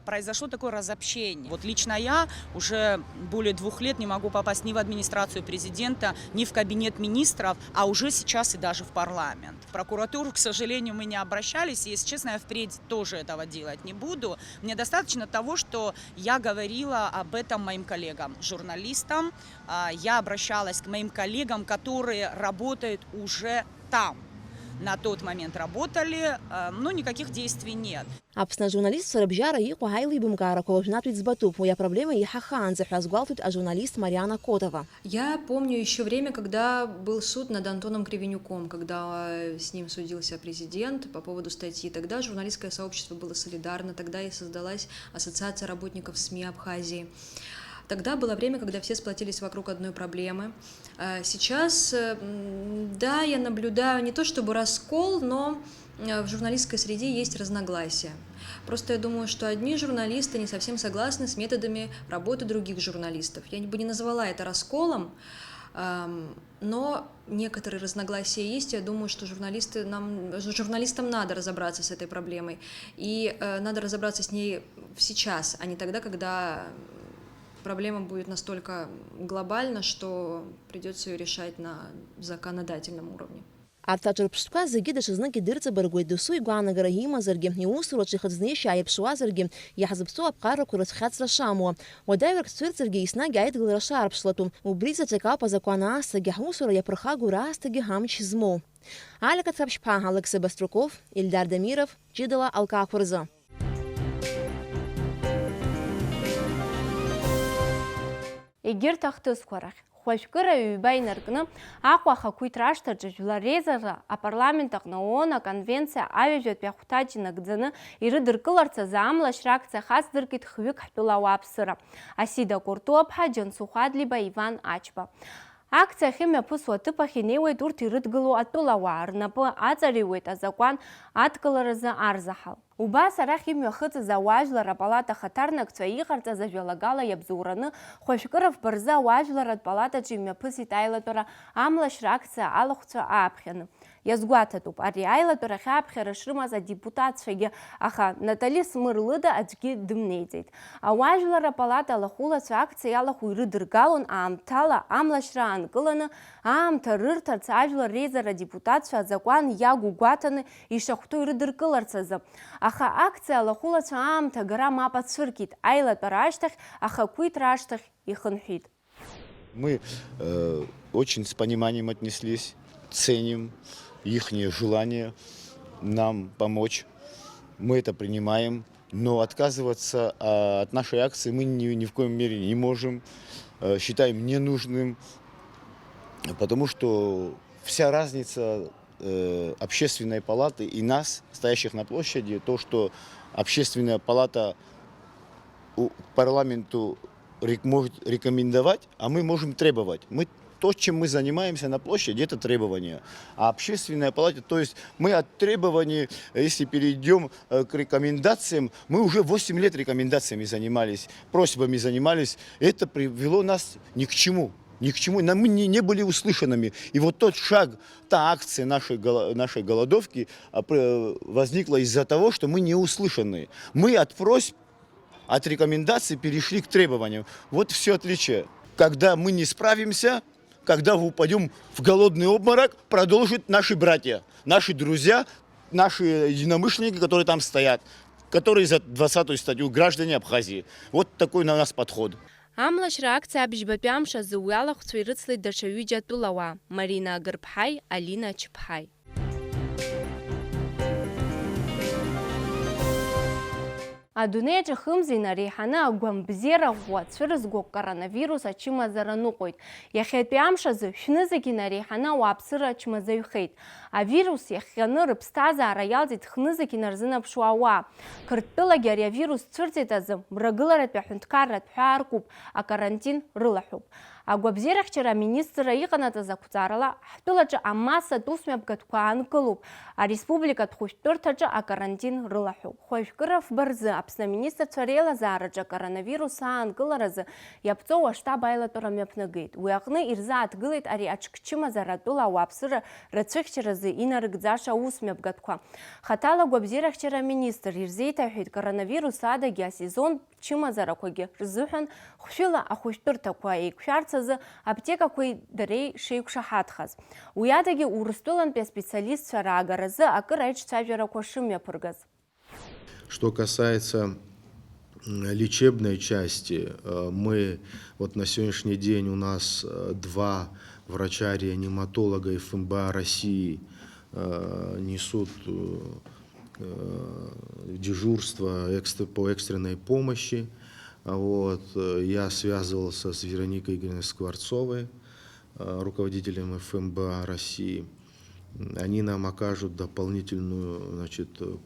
произошло такое разобщение. Вот лично я уже более 2 лет не могу попасть ни в администрацию президента, ни в кабинет министров, а уже сейчас и даже в парламент. В прокуратуру, к сожалению, мы не обращались, и, если честно, я впредь тоже этого делать не буду. Мне достаточно того, что я говорила об этом моим коллегам, журналистам. Я обращалась к моим коллегам, которые работают уже там. На тот момент работали, но никаких действий нет. Аԥсны ажурналистцәа рыбжьара иҟоу ҳаилибымкаарақәа уажәнатә иӡбатәуп. Уи апроблема иаҳахаанӡа ҳәа азгәалҭоит ажурналист Мариана Котова. Я помню еще время, когда был суд над Антоном Кривенюком, когда с ним судился президент по поводу статьи. Тогда журналистское сообщество было солидарно, тогда и создалась Ассоциация работников СМИ Абхазии. Тогда было время, когда все сплотились вокруг одной проблемы. Сейчас, да, я наблюдаю не то чтобы раскол, но в журналистской среде есть разногласия. Просто я думаю, что одни журналисты не совсем согласны с методами работы других журналистов. Я бы не назвала это расколом, но некоторые разногласия есть. Я думаю, что журналистам надо разобраться с этой проблемой. И надо разобраться с ней сейчас, а не тогда, когда проблема будет настолько глобальна, что придется ее решать на законодательном уровне. Арҭ аҿырԥштәқәа зегьы даҽазнык идырҵабыргуеит досу игәаанагара имазаргьы, иусураҿы ихыӡнеишьа ааиԥшуазаргьы, иаҳзыԥҵәо аԥҟарақәа рыцәхьаҵра шамуа. Уадаҩрак цәырҵыргьы еснагь аидгылара шаарԥшлатәу. Убри заҵәык ауп азакәан аасҭагьы ҳусура иаԥырхагоу раасҭагьы ҳамч змоу. Алика Цаԥшьԥа, Алексей Баструков, Ильдар Дамиров, Ҷыдала алкаақәа рзы. Егьырҭ ахҭысқәа рахь хәажәкыра ҩба инаркны Аҟәа ахақәиҭра ашҭаҿы жәлар реизара апарламент аҟны ООН аконвенциа аҩажәатәи ахәҭаҷ инагӡаны ирыдыркыларц азы амлашьра акциа хацдыркит хҩык ҳтәыла ауааԥсыра. Асида Куртуаԥҳа, Џьансыхә Адлиба, Иван Ачба. Акциа ахьымҩаԥысуа аҭыԥ ахь инеиуеит урҭ ирыдгылоу атәылауаа, рнапы аҵариуеит азакәан адкыларазы арзаҳал. Убас арахь имҩахыҵыз ауаажәлар апалата хаҭарнакцәа иҟарҵаз ажәалагала иабзоураны хәажәкыра фбарзы ауаажәларатә палатаҿы имҩаԥысит аилатәара амлашьра акциа алахәцәа ааԥхьаны. Иазгәаҭатәуп, ари аилатәарахь ааԥхьара шрымаз адепутатцәагьы, аха Натали Смырлыда аӡәгьы дымнеиӡеит. Ауаажәлар апалата алахәылацәа акциа иалахәу ирыдыргалон аамҭала амлашьра аанкыланы, аамҭа рырҭарц ажәлар реизара адепутатцәа азакәан иагәгәаҭаны ишахәҭоу ирыдыркыларц азы. Аха акциа алахәылацәа аамҭа агара мап ацәыркит, аилатәара ашьҭахь ахақәиҭра ашьҭахь ихынҳәит. Мы очень с пониманием отнеслись, ценим их желание нам помочь. Мы это принимаем, но отказываться от нашей акции мы ни в коем мере не можем, считаем ненужным, потому что вся разница общественной палаты и нас, стоящих на площади, то, что общественная палата парламенту может рекомендовать, а мы можем требовать. То, чем мы занимаемся на площади, это требования. А общественная палата, то есть мы от требований, если перейдем к рекомендациям, мы уже 8 лет рекомендациями занимались, просьбами занимались. Это привело нас ни к чему. Ни к чему. Мы не были услышанными. И вот тот шаг, та акция нашей голодовки возникла из-за того, что мы не услышаны. Мы от просьб, от рекомендаций перешли к требованиям. Вот все отличие. Когда мы не справимся, когда мы упадем в голодный обморок, продолжат наши братья, наши друзья, наши единомышленники, которые там стоят, которые за 20-ю статью граждане Абхазии. Вот такой на нас подход. Амлашьра акциа абжьбатәи амш азы уи алахәцәа ирыцлеит даҽа ҩыџьа атәылауаа, Марина Агырԥҳаи, Алина Чыԥҳаи. Адунеиаҿы хымзи нареиҳаны агәамбзиара ӷәӷәа цәырызго коронавирус ачымазара ныҟәоит. Иахьатәи амш азы шәны зегьы нареиҳаны ауааԥсыра ачмазаҩхеит. Авирус иахҟьаны рыԥсҭазаара иалҵит хны зегьы нарзынаԥшуа ауаа. Қырҭтәылагьы ари авирус цәырҵит азы мрагыларатәи аҳәынҭқарратә ҳәаа аркуп, акарантин рылаҳәуп. Агәабзиарахьчара аминистрра иҟанаҵаз ақәҵарала ҳтәылаҿы амассатә усмҩаԥгатәқәа аанкылоуп. Ареспубликатә хәышәтәырҭаҿы акарантин рылаҳәуп. Хәажәкыра фбарзы Аԥсны аминистрцәа реилазаараҿы акоронавирус аанкыларазы иаԥҵоу аштаб аилатәара мҩаԥнагеит. Уи аҟны ирзааҭгылеит ари аҽкчымазара атәыла ауааԥсыра рацәыхьчаразы инарыгӡаша аусмҩаԥгатәқәа. Хаҭала агәабзиарахьчара аминистр ирзеиҭаҳәеит коронавирус адагьы асезон чымазарақәагьы рзыҳәан хәшәыла ахәышәтәырҭақәа еиқәшәарц азы аптекақәеи дареи шеиқәшаҳаҭхаз. Уи адагьы Урыстәылантәи аспециалистцәа раагаразы акыр аиҿцәажәарақәа шымҩаԥыргаз. Что касается лечебной части, мы вот на сегодняшний день у нас 2 врача-реаниматолога ФМБА России несут дежурство по экстренной помощи. Вот. Я связывался с Вероникой Игоревной Скворцовой, руководителем ФМБА России. Они нам окажут дополнительную,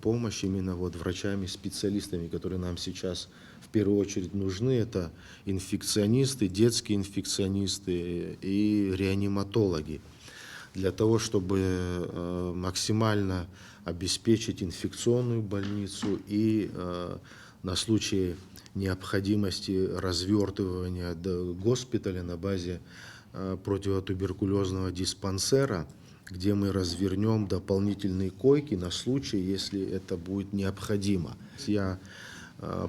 помощь именно вот врачами, специалистами, которые нам сейчас в первую очередь нужны. Это инфекционисты, детские инфекционисты и реаниматологи. Для того, чтобы максимально обеспечить инфекционную больницу и на случай необходимости развертывания госпиталя на базе противотуберкулезного диспансера, где мы развернем дополнительные койки на случай, если это будет необходимо. Я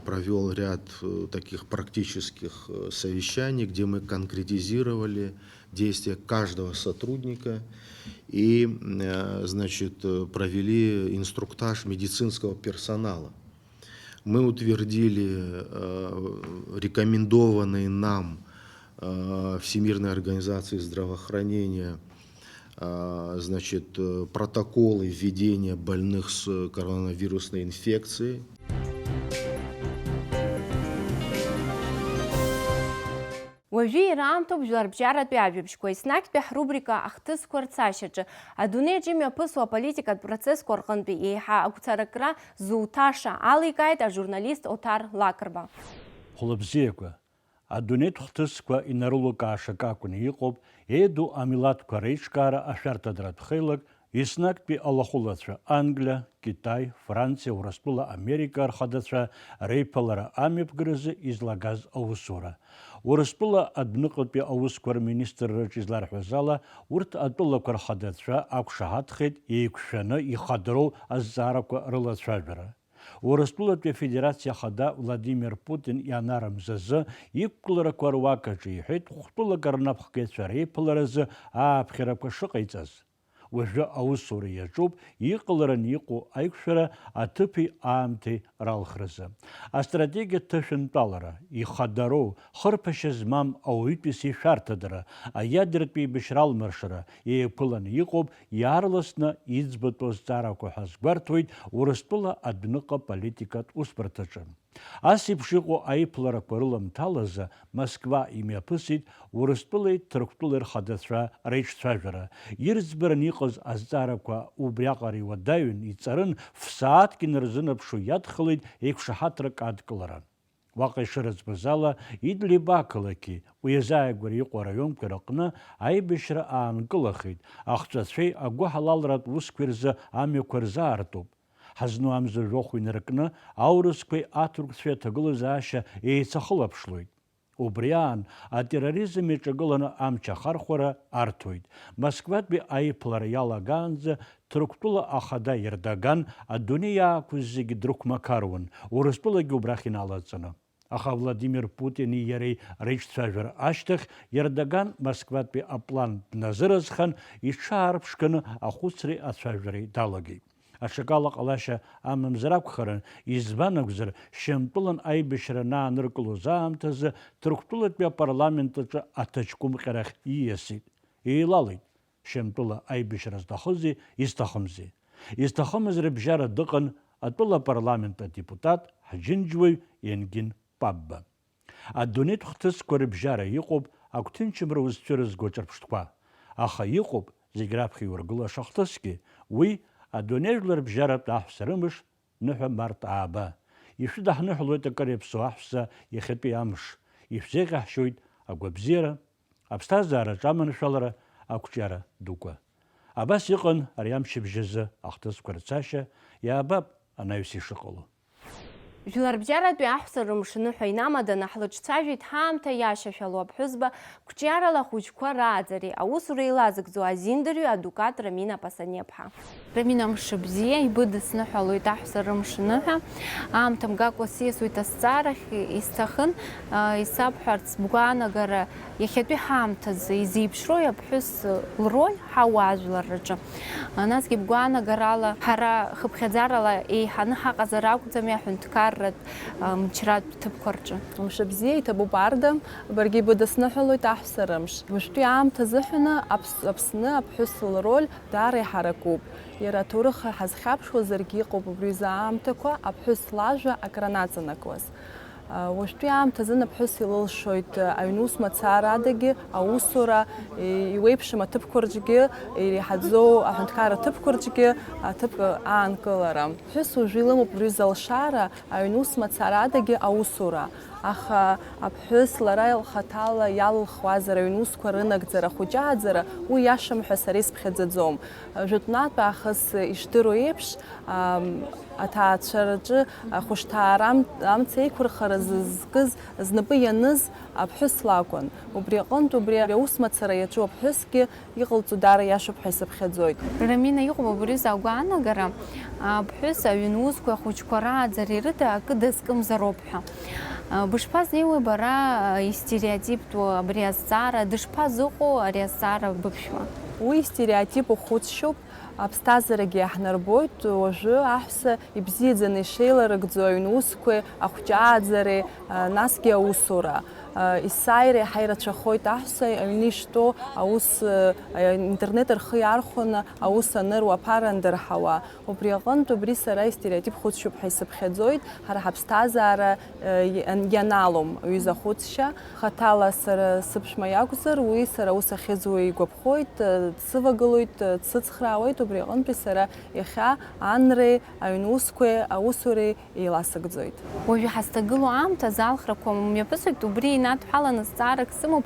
провел ряд таких практических совещаний, где мы конкретизировали действия каждого сотрудника и, значит, провели инструктаж медицинского персонала. Мы утвердили рекомендованные нам Всемирной организацией здравоохранения, значит, протоколы введения больных с коронавирусной инфекцией. Уажәы ираамҭоуп жәлар бжьаратәи ажәабжьқәа, еснагьтәи ҳрубрика ахҭысқәа рцашьаҿы адунеиаҿы имҩаԥысуа аполитикатә процессқәа рҟынтәи еиҳа агәцаракра зуҭаша аликааит ажурналист Оҭар Лакрба. Хәлыбзиақәа, адунеитә хҭысқәа инарылукааша акәын иҟоуп еиду амилаҭқәа реиҿкаара ашәарҭадратә хеилак еснагьтәи алахәылацәа Англиа, Китай, Франциа, Урыстәыла Америка рхадацәа реиԥылара амҩаԥгаразы излагаз аусура. Урыстәыла адәныҟатәи аусқәа рминистрраҿ изларҳәаз ала, урҭ атәылақәа рхадацәа ақәшаҳаҭхеит еиқәшәаны ихадароу азҵаарақәа рылацәажәара. Урыстәылатәи афедерациа ахада Владимир Путин ианарымзазы иқәгыларақәа руакаҿы иҳәеит хәтәылак рнапхгаҩцәа реиԥыларазы ааԥхьарақәа шыҟаиҵаз. Уажәы аусура иаҿуп иҟалараны иҟоу аиқәшәара аҭыԥи аамҭеи ралхразы. Астратегиатә ҭышәынтәалара, ихадароу, хырԥашьа змам ауаҩытәыҩса ишәарҭадара, аиадратә еибашьра алмыршара еиԥыланы иҟоуп иаарласны иӡбатәу азҵаарақәа ҳәа азгәарҭоит Урыстәыла адәныҟа политикатә усбарҭаҿы. Ас еиԥш иҟоу аиԥыларақәа рыламҭалазы Москва имҩаԥысит Урыстәылеи Ҭырқәтәылеи рхадацәа реиҿцәажәара. Ирӡбараны иҟаз азҵаарақәа убриаҟара иуадаҩын, иҵарын, ф-сааҭк инарзынаԥшу иадхалеит еиқәшаҳаҭрак адкылара. Уаҟа ишырыӡбаз ала, Идлиб ақалақьи уи азааигәара иҟоу араионқәа рыҟны аибашьра аанкылахеит, ахҵәацәеи агәыҳалалратә усқәеи рзы амҩақәа рзаартуп. Ҳазну амза-жәохә инаркны аурысқәеи аҭырқәцәеи аҭагылазаашьа еицахылаԥшлоит. Убри аан атерроризм иаҿагыланы амч ахархәара арҭоит. Москватәи аиԥылара иалагаанӡа Ҭырқәтәыла ахада Ердоган адунеи иаақәыз зегьы дрықәмақаруан, Урыстәылагьы убрахь иналаҵаны. Аха Владимир Путини иареи реиҿцәажәара ашьҭахь Ердоган Москватәи аплан дназыразхан, иҽаарԥшқаны ахәыцреи ацәажәареи далагеит. Аҽакала ҟалашьа амамзар акәхарын, избан акәзар, Шьамтәылан аибашьра нааныркылоз аамҭазы Ҭырқәтәылатәи апарламент аҿы аҭаҷкәымҟьарахь ииасит. Еилалеит Шьамтәыла аибашьра зҭахызи изҭахымзи. Изҭахымыз рыбжьара дыҟан атәыла апарламент адепутат ҳџьынџьуаҩ Енгин Папба. Адунеитә хҭысқәа рыбжьара иҟоуп агәҭынчымра узцәырызго ҿырԥштәқәа. Аха иҟоуп зегь раԥхьа иургылаша хҭысгьы, уи адунеижәлар бжьаратә аҳәса рымш ныҳәа Март ааба. Ишәыдаҳныҳәалоит акыр иаԥсоу аҳәса иахьатәи амш. Ишәзеиӷьаҳшьоит агәабзиара, аԥсҭазаараҿ аманшәалара, ақәҿиара дуқәа. Абас иҟан ари амчыбжь азы ахҭысқәа рцашьа, иаабап анаҩс ишыҟало. Жәлар бжьаратәи аҳәса рымшны ҳәа инамаданы ҳлыҿцәажәеит ҳаамҭа иашьашәалоу аԥҳәызба қәҿиарала ахәыҷқәа рааӡареи аусура еилазыгӡоу азиндырҩы адукат Рамина Пасанеԥҳа. Рамина, мшыбзиа, ибыдысныҳәалоит аҳәса рымшны ҳәа. Аамҭа мгакәа сиасуеит азҵаарахь, исҭахын исабҳәарц бгәаанагара иахьатәи ҳаамҭазы изеиԥшроу аԥҳәыс лроль ҳауаажәларраҿы. Насгьы бгәаанагарала ҳара хыԥхьаӡарала еиҳаны ҳаҟазар акәӡами аҳәынҭқарратә мчратә ҭыԥқәа рҿы. Мшыбзиа, иҭабуп арда, баргьы ибыдысныҳәалоит аҳәса рымш. Уажәтәи аамҭа азыҳәаны Аԥсны аԥҳәыс лроль даара иҳаракуп. Иара аҭоурых ҳазхьаԥшуазаргьы иҟоуп убри аамҭақәа аԥҳәыс лажәа акранаҵанакуаз. Уажәтәи аамҭазын аԥҳәыс илылшоит аҩнус мацара адагьы аусура иуеиԥшым аҭыԥқәа рҿгьы, иреиҳаӡоу аҳәынҭқарра ҭыԥқәа рҿгьы аҭыԥ аанкылара. Ԥҳәыс уажәы илымоуп убри залшара аҩнус мацара адагьы аусура. аха аԥҳәыс лара лхаҭала иалылхуазар аҩнусқәа рынагӡара, ахәыҷааӡара, уи иашам ҳәа сара исԥхьаӡаӡом. Жәытәнатә аахыс ишдыру еиԥш, аҭаацәараҿы ахәышҭаара амца еиқәырхара зызкыз, знапы ианыз аԥҳәыс лакәын. Убри аҟнытә убри аус мацара иаҿу аԥҳәысгьы иҟалҵо даара иашоуп ҳәа исыԥхьаӡоит. Рамина, иҟоуп абри агәаанагара, аԥҳәыс аҩнусқәа ахәыҷқәа рааӡара ирыда акы дазкымзароуп ҳәа. Бышԥазнеиуеи бара истереотипту абри азҵаара, дышԥазыҟоу ари азҵаара быԥшәма? Уи стереотип ухәыцшьоуп, аԥсҭазаарагьы иаҳнарбоит, уажәы аҳәса ибзиаӡаны ишеиларыгӡо аҩнусқәеи, ахәҷааӡареи, насгьы аусура. Есааира иаҳа ирацәахоит аҳәса аҩны иштәоу аус интернет рхы иархәаны аус аныруа, аԥара андырҳауа. Убри аҟнытә убри сара истереотип хәыцшьоуп ҳәа исыԥхьаӡоит, ҳара ҳаԥсҭазаара ианалом аҩыза хәыцшьа. Хаҭала сара сыԥшәма иакәзар, уи сара аус ахьыӡуа игәаԥхоит, дсывагылоит, дсыцхраауеит. Убри аҟнытәи сара иахьа анреи, аҩнусқәеи, аусуреи еиласыгӡоит. Уажәы ҳазҭагылоу аамҭа залхрақәа мҩаԥысуеит, убри инадҳәаланы зҵаарак сымоуп,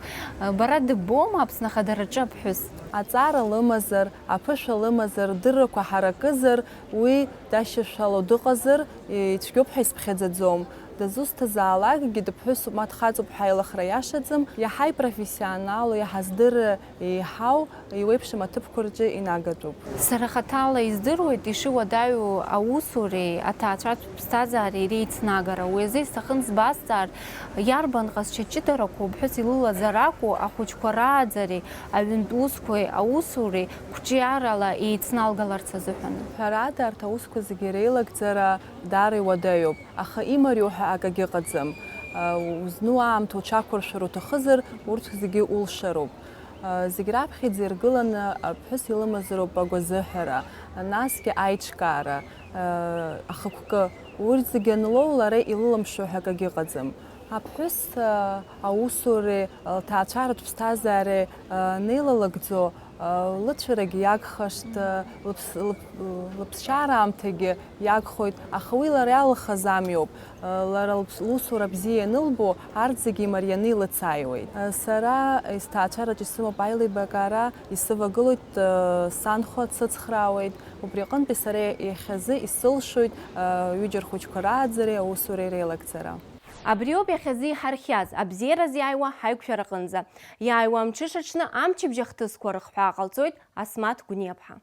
бара дыббома Аԥсны ахадараҿы аԥҳәыс? Аҵара лымазар, аԥышәа лымазар, дыррақәа ҳаракызар, уи дашьашәало дыҟазар, ицәгьоуп ҳәа исԥхьаӡаӡом. Дызусҭазаалакгьы дыԥҳәысуп, ма дхаҵоуп ҳәа аилахра иашаӡам, иаҳа ипрофессионалу, иаҳа здырра еиҳау, иуеиԥшым аҭыԥқәа рҿы инагатәуп. Сара хаҭала издыруеит ишыуадаҩу аусуреи, аҭаацәатә ԥсҭазаареи реицнагара. Уи азы исҭахын збазҵаар, иарбан ҟазшьа ҷыдарақәа уԥҳәыс илылазар акәу ахәыҷқәа рааӡареи, аҩынтә усқәеи, аусуреи қәҿиарала еицналгаларц азыҳәаны? Ҳәарада, арҭ аусқәа зегьы реилагӡара даара иуадаҩуп, аха имариоу ҳәа акагьы ыҟаӡам. Узну аамҭа уҽақәыршәар уҭахызар, урҭ зегьы улшароуп. Зегь раԥхьаӡа иргыланы аԥҳәыс илымазароуп агәазыҳәара, насгьы аиҿкаара, ахықәкы, урҭ зегьы анлоу лара илыламшо ҳәа акагьы ыҟаӡам. Аԥҳәыс аусуреи, лҭаацәаратә ԥсҭазаареи неилалыгӡо, лыцәарагьы иагхашт, лыԥсшьара аамҭагьы иагхоит, аха уи лара иалахаз амҩоуп. Лара лусура бзиа ианылбо, арҭ зегьы имарианы илыцааиуеит. Сара сҭаацәараҿы исымоуп аилибакаара, исывагылоит, санхәа дсыцхраауеит. Убри аҟнытәи сара иахьазы исылшоит ҩыџьа рхәыҷқәа рааӡареи, аусуреи реилагӡара. Абриоуп иахьазы иҳархиаз, абзиараз иааиуа ҳаиқәшәара аҟынӡа. Иааиуа амҽышаҽны амчыбжьа хҭысқәа рыхҳәаа ҟалҵоит Асмаҭ Гәниаԥҳа.